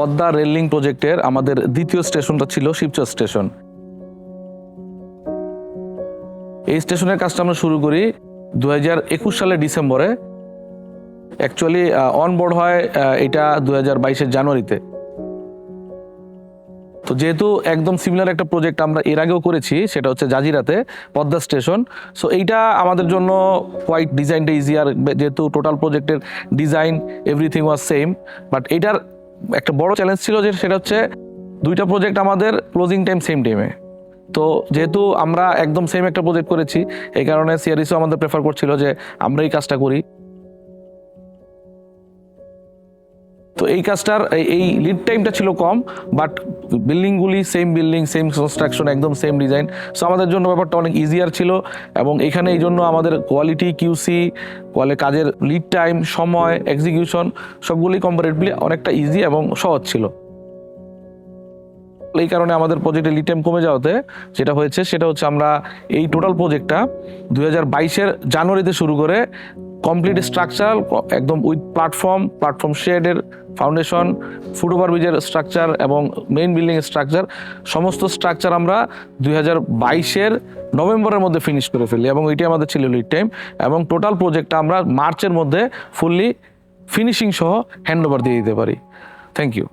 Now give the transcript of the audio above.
Padma rail link প্রজেক্টের আমাদের দ্বিতীয় স্টেশনটা ছিল শিবচর স্টেশন। এই স্টেশনের কাজটা আমরা শুরু করি 2021 সালের ডিসেম্বরে। অ্যাকচুয়ালি অনবোর্ড হয় এটা 2022 জানুয়ারিতে। তো যেহেতু একদম সিমিলার একটা প্রজেক্ট আমরা এর আগেও করেছি, সেটা হচ্ছে জাজিরাতে পদ্মা স্টেশন। সো এইটা আমাদের জন্য কোয়াইট ডিজাইনটা ইজিয়ার, যেহেতু টোটাল প্রজেক্টের design everything was same. But এটার একটা বড় চ্যালেঞ্জ ছিল যে সেটা হচ্ছে দুইটা প্রজেক্ট আমাদের ক্লোজিং টাইম সেম টাইমে। তো যেহেতু আমরা একদম সেম একটা প্রজেক্ট করেছি, এই কারণে সিআরইসিও আমাদের প্রেফার করছিল যে আমরা এই কাজটা করি। তো এই কাজটার এই লিড টাইমটা ছিল কম, বাট বিল্ডিংগুলি সেম বিল্ডিং, সেম কনস্ট্রাকশন, একদম সেম ডিজাইন। সো আমাদের জন্য ব্যাপারটা অনেক ইজিয়ার ছিল। এবং এখানে এই জন্য আমাদের কোয়ালিটি, কিউসি, কাজের লিড টাইম, সময়, এক্সিকিউশন সবগুলি কম্পারেটিভলি অনেকটা ইজি এবং সহজ ছিল। এই কারণে আমাদের প্রজেক্টের লিড টাইম কমে যাওয়াতে যেটা হয়েছে সেটা হচ্ছে আমরা এই টোটাল প্রজেক্টটা 2022 জানুয়ারিতে শুরু করে কমপ্লিট স্ট্রাকচার একদম উইথ প্ল্যাটফর্ম শেডের ফাউন্ডেশন, ফুট ওভারব্রিজের স্ট্রাকচার এবং মেইন বিল্ডিং স্ট্রাকচার, সমস্ত স্ট্রাকচার আমরা 2022 নভেম্বরের মধ্যে ফিনিশ করে ফেলি। এবং এটি আমাদের ছিল লিড টাইম। এবং টোটাল প্রজেক্টটা আমরা মার্চের মধ্যে ফুললি ফিনিশিং সহ হ্যান্ড ওভার দিয়ে দিতে পারি। Thank you.